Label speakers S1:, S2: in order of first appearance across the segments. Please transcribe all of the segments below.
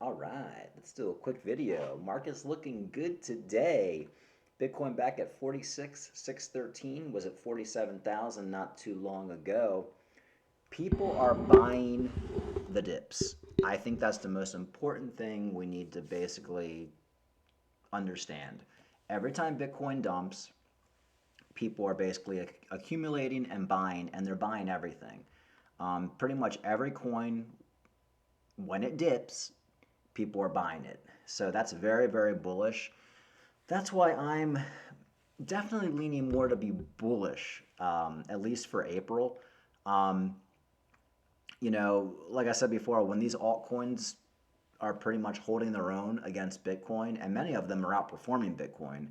S1: All right, let's do a quick video. Market's looking good today. Bitcoin back at 46,613, was at 47,000 not too long ago. People are buying the dips. I think that's the most important thing we need to basically understand. Every time Bitcoin dumps, people are basically accumulating and buying, and they're buying everything. Pretty much every coin, when it dips, people are buying it. So that's very, very bullish. That's why I'm definitely leaning more to be bullish, at least for April. Um, like I said before, when these altcoins are pretty much holding their own against Bitcoin, and many of them are outperforming Bitcoin,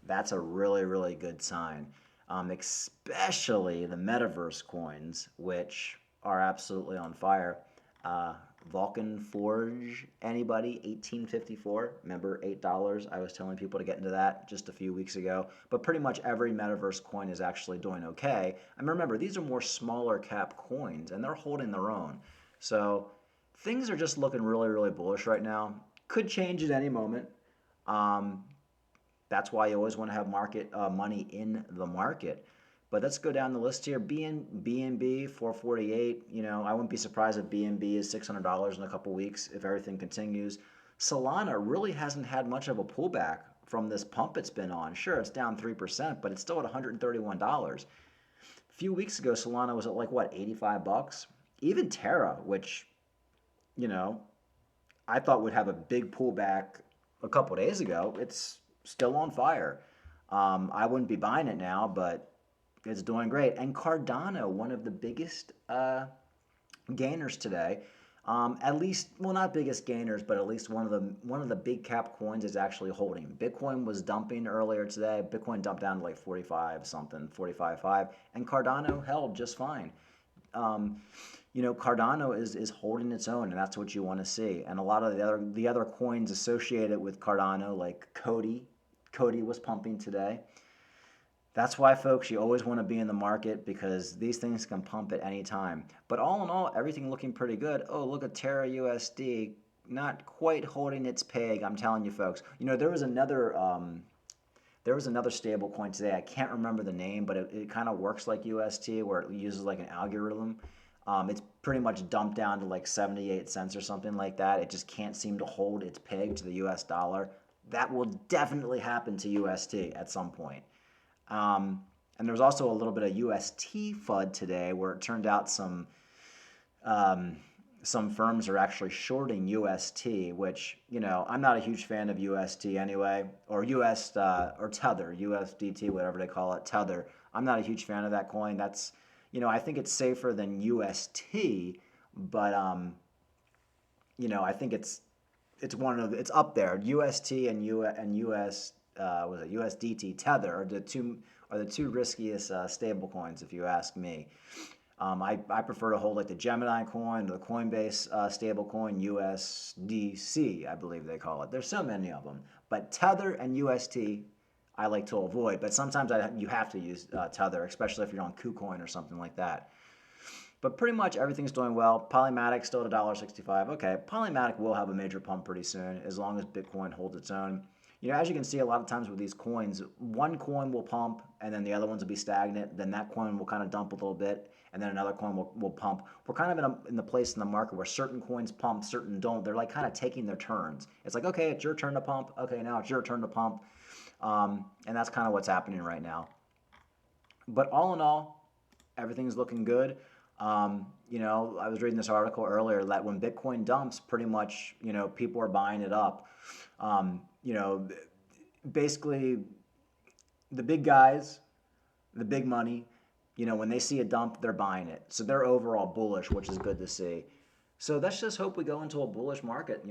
S1: that's a really, really good sign. Especially the metaverse coins, which are absolutely on fire. Uh, Vulcan Forge, anybody? 1854. Remember $8? I was telling people to get into that just a few weeks ago. But pretty much every metaverse coin is actually doing okay. And remember, these are more smaller cap coins, and they're holding their own. So things are just looking really, really bullish right now. Could change at any moment. Um, that's why you always want to have market money in the market. But let's go down the list here. BNB 448. I wouldn't be surprised if BNB is $600 in a couple weeks if everything continues. Solana really hasn't had much of a pullback from this pump it's been on. Sure, it's down 3%, but it's still at $131. A few weeks ago, Solana was at like what, $85? Even Terra, which you know I thought would have a big pullback a couple days ago, it's still on fire. I wouldn't be buying it now, but it's doing great. And Cardano, one of the biggest gainers today. At least, well, not biggest gainers, but at least one of the big cap coins is actually holding. Bitcoin was dumping earlier today. Bitcoin dumped down to like 45 something, 45.5, and Cardano held just fine. Um, Cardano is holding its own, and that's what you want to see. And a lot of the other coins associated with Cardano, like Cody was pumping today. That's why, folks, you always want to be in the market because these things can pump at any time. But all in all, everything looking pretty good. Oh, look at Terra USD, not quite holding its peg. I'm telling you, folks. There was another stable coin today. I can't remember the name, but it kind of works like UST, where it uses like an algorithm. It's pretty much dumped down to like 78 cents or something like that. It just can't seem to hold its peg to the US dollar. That will definitely happen to UST at some point. Um, and there's also a little bit of UST FUD today where it turned out um, some firms are actually shorting UST, which, I'm not a huge fan of UST anyway, or or Tether, USDT, whatever they call it, Tether. I'm not a huge fan of that coin. I think it's safer than UST, but I think it's up there. UST and US was it USDT Tether are the two riskiest stable coins if you ask me. I prefer to hold like the Gemini coin, the Coinbase stable coin, USDC, I believe they call it. There's so many of them, but Tether and UST I like to avoid. But sometimes you have to use Tether, especially if you're on KuCoin or something like that. But pretty much everything's doing well. Polymatic still at $1.65. Okay, Polymatic will have a major pump pretty soon as long as Bitcoin holds its own. As you can see, a lot of times with these coins, one coin will pump and then the other ones will be stagnant. Then that coin will kind of dump a little bit and then another coin will pump. We're kind of in the place in the market where certain coins pump, certain don't. They're like kind of taking their turns. It's like, okay, it's your turn to pump. Okay, now it's your turn to pump. And that's kind of what's happening right now. But all in all, everything's looking good. I was reading this article earlier that when Bitcoin dumps, pretty much, people are buying it up. Um, you know, Basically, the big guys, the big money, when they see a dump, they're buying it. So they're overall bullish, which is good to see. So let's just hope we go into a bullish market,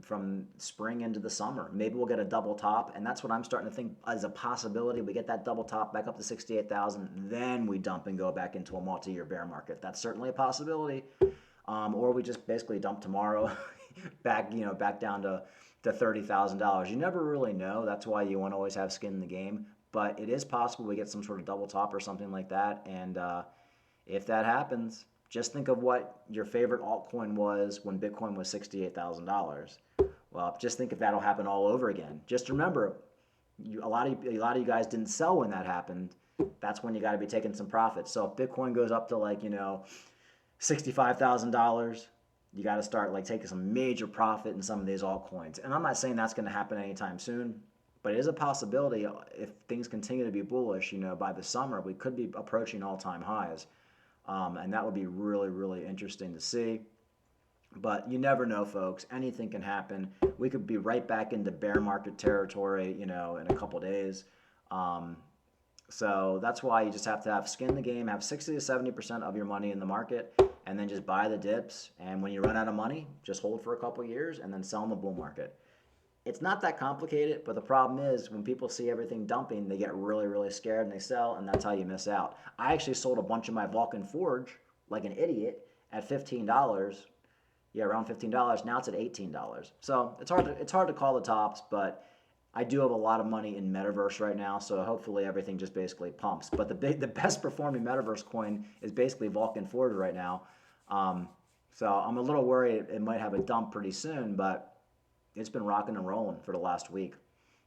S1: from spring into the summer. Maybe we'll get a double top, and that's what I'm starting to think as a possibility. We get that double top back up to 68,000, then we dump and go back into a multi-year bear market. That's certainly a possibility. Or we just basically dump tomorrow, back down to $30,000. You never really know. That's why you want to always have skin in the game. But it is possible we get some sort of double top or something like that, and if that happens, Just think of what your favorite altcoin was when Bitcoin was $68,000. Well, just think if that'll happen all over again. Just remember, a lot of you guys didn't sell when that happened. That's when you got to be taking some profits. So if Bitcoin goes up to like $65,000, you got to start like taking some major profit in some of these altcoins. And I'm not saying that's going to happen anytime soon, but it is a possibility if things continue to be bullish. By the summer we could be approaching all-time highs, and that would be really, really interesting to see. But you never know, folks. Anything can happen. We could be right back into bear market territory, in a couple days. Um, so that's why you just have to have skin in the game, have 60 to 70% of your money in the market, and then just buy the dips. And when you run out of money, just hold for a couple years and then sell in the bull market. It's not that complicated, but the problem is when people see everything dumping, they get really, really scared and they sell, and that's how you miss out. I actually sold a bunch of my Vulcan Forge like an idiot at $15. Yeah, around $15. Now it's at $18. So it's hard to call the tops, but I do have a lot of money in Metaverse right now, so hopefully everything just basically pumps. But the best performing Metaverse coin is basically Vulcan Forge right now. Um, so I'm a little worried it might have a dump pretty soon, but it's been rocking and rolling for the last week.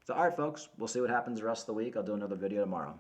S1: So all right, folks, we'll see what happens the rest of the week. I'll do another video tomorrow.